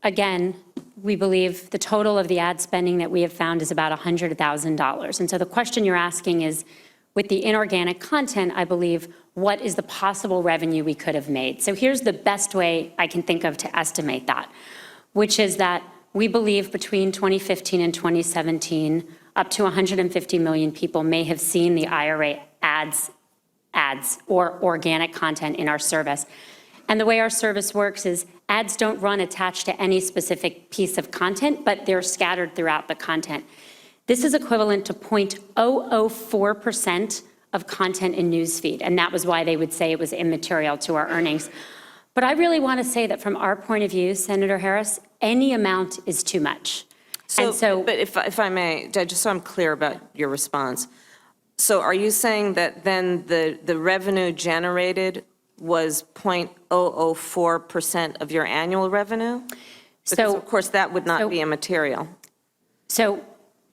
again, we believe the total of the ad spending that we have found is about $100,000. And so the question you're asking is, with the inorganic content, I believe, what is the possible revenue we could have made? So here's the best way I can think of to estimate that, which is that we believe between 2015 and 2017, up to 150 million people may have seen the IRA ads or organic content in our service. And the way our service works is ads don't run attached to any specific piece of content, but they're scattered throughout the content. This is equivalent to 0.004% of content in newsfeed, and that was why they would say it was immaterial to our earnings. But I really want to say that from our point of view, Senator Harris, any amount is too much. But if I may, just so I'm clear about your response. So are you saying that then the revenue generated was 0.004% of your annual revenue? Because of course that would not be immaterial. So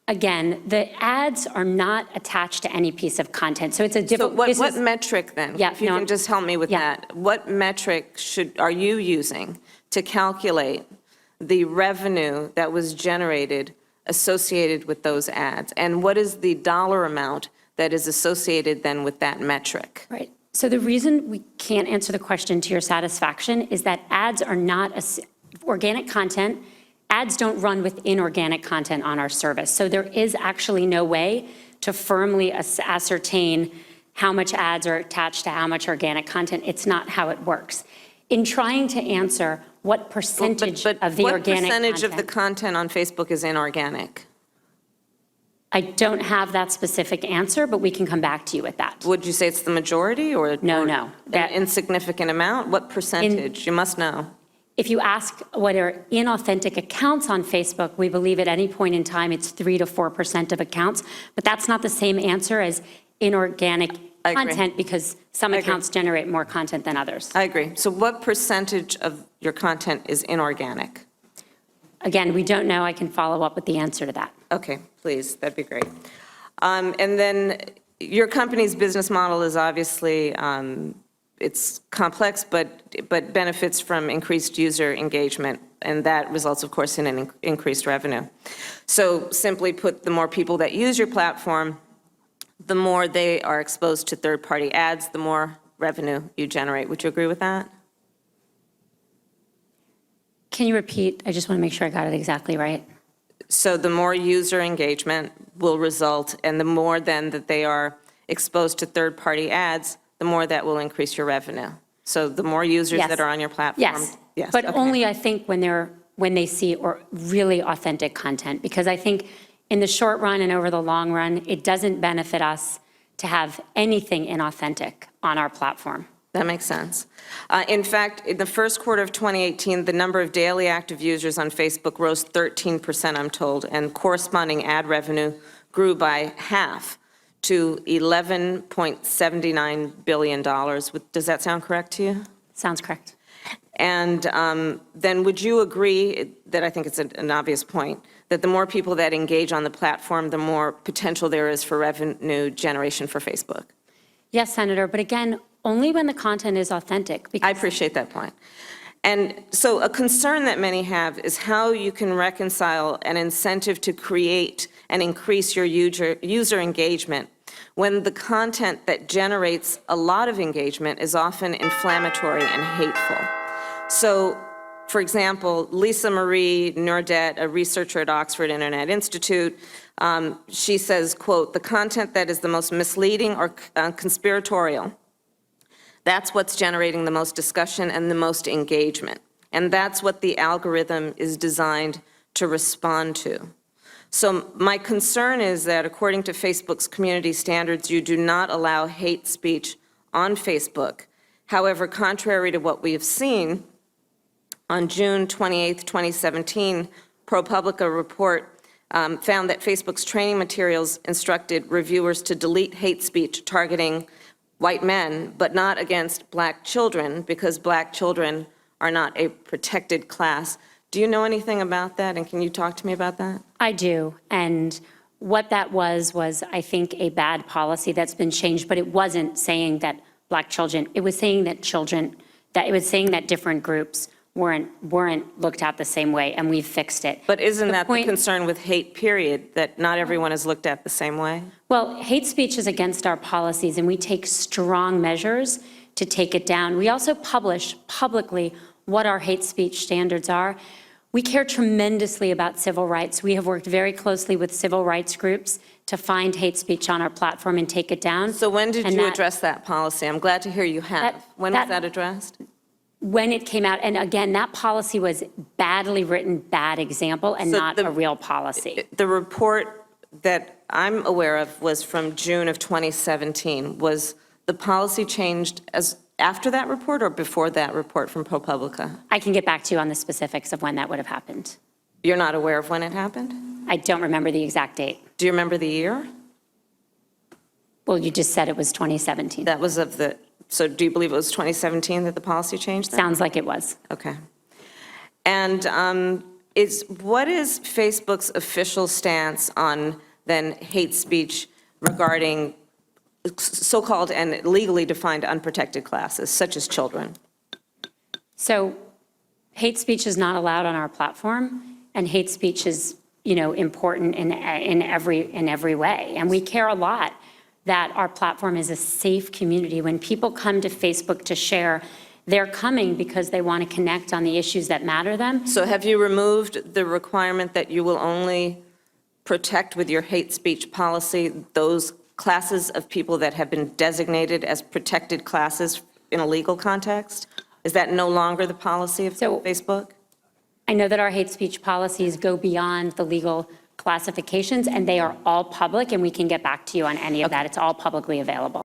again, the ads are not attached to any piece of content. So it's a different. So what metric then? Yeah, if you can just help me with that. What metric are you using to calculate the revenue that was generated associated with those ads? And what is the dollar amount that is associated then with that metric? Right. So the reason we can't answer the question to your satisfaction is that ads are not organic content. Ads don't run with inorganic content on our service. So there is actually no way to firmly ascertain how much ads are attached to how much organic content. It's not how it works. In trying to answer what percentage of the organic content. What percentage of the content on Facebook is inorganic? I don't have that specific answer, but we can come back to you with that. Would you say it's the majority or? No. An insignificant amount? What percentage? You must know. If you ask what are inauthentic accounts on Facebook, we believe at any point in time it's 3 to 4% of accounts, but that's not the same answer as inorganic content because some accounts generate more content than others. I agree. So what percentage of your content is inorganic? Again, we don't know. I can follow up with the answer to that. Okay, please, that'd be great. And then your company's business model is obviously, it's complex, but benefits from increased user engagement, and that results, of course, in an increased revenue. So simply put, the more people that use your platform, the more they are exposed to third-party ads, the more revenue you generate. Would you agree with that? Can you repeat? I just want to make sure I got it exactly right. So the more user engagement will result, and the more then that they are exposed to third-party ads, the more that will increase your revenue. So the more users that are on your platform. Yes, but only I think when they see really authentic content, because I think in the short run and over the long run, it doesn't benefit us to have anything inauthentic on our platform. That makes sense. In fact, in the first quarter of 2018, the number of daily active users on Facebook rose 13%, I'm told, and corresponding ad revenue grew by half to $11.79 billion. Does that sound correct to you? Sounds correct. And then would you agree that I think it's an obvious point, that the more people that engage on the platform, the more potential there is for revenue generation for Facebook? Yes, Senator, but again, only when the content is authentic. I appreciate that point. And so a concern that many have is how you can reconcile an incentive to create and increase your user engagement when the content that generates a lot of engagement is often inflammatory and hateful. So, for example, Lisa Marie Nordet, a researcher at Oxford Internet Institute, she says, quote, "The content that is the most misleading or conspiratorial, that's what's generating the most discussion and the most engagement. And that's what the algorithm is designed to respond to." So my concern is that according to Facebook's community standards, you do not allow hate speech on Facebook. However, contrary to what we have seen, on June 28, 2017, ProPublica report found that Facebook's training materials instructed reviewers to delete hate speech targeting white men, but not against black children, because black children are not a protected class. Do you know anything about that, and can you talk to me about that? I do, and what that was I think a bad policy that's been changed, but it wasn't saying that black children, it was saying that different groups weren't looked at the same way, and we've fixed it. But isn't that the point- concern with hate, period, that not everyone is looked at the same way? Well, hate speech is against our policies, and we take strong measures to take it down. We also publish publicly what our hate speech standards are. We care tremendously about civil rights. We have worked very closely with civil rights groups to find hate speech on our platform and take it down. So when did And you that- address that policy? I'm glad to hear you have. When was that addressed? When it came out, and again, that policy was badly written, bad example, and So not a real policy. The report that I'm aware of was from June of 2017. Was the policy changed after that report or before that report from ProPublica? I can get back to you on the specifics of when that would have happened. You're not aware of when it happened? I don't remember the exact date. Do you remember the year? Well, you just said it was 2017. That was so do you believe it was 2017 that the policy changed then? Sounds like it was. Okay. And what is Facebook's official stance on then hate speech regarding so-called and legally defined unprotected classes, such as children? So hate speech is not allowed on our platform, and hate speech is, important in every way. And we care a lot that our platform is a safe community. When people come to Facebook to share, they're coming because they want to connect on the issues that matter them. So have you removed the requirement that you will only protect with your hate speech policy those classes of people that have been designated as protected classes in a legal context? Is that no longer the policy of Facebook? I know that our hate speech policies go beyond the legal classifications, and they are all public, and we can get back to you on any of that. It's all publicly available.